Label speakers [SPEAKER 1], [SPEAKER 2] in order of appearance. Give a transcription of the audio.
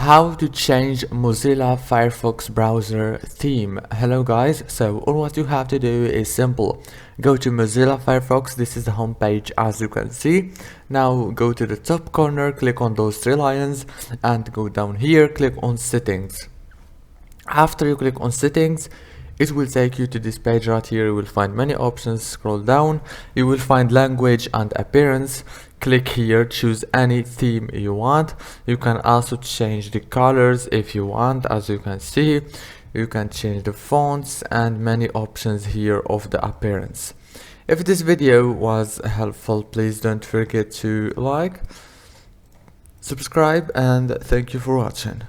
[SPEAKER 1] How to change Mozilla Firefox browser theme. Hello guys, so all what you have to do is simple. Go to Mozilla Firefox. This is the home page as you can see. Now go to the top corner, click on those three lines and go down here, click on settings. After you click on settings, it will take you to this page right here. You will find many options. Scroll down, you will find language and appearance. Click here, choose any theme you want. You can also change the colors if you want. As you can see, you can change the fonts and many options here of the appearance. If this video was helpful, please don't forget to like, subscribe, and thank you for watching.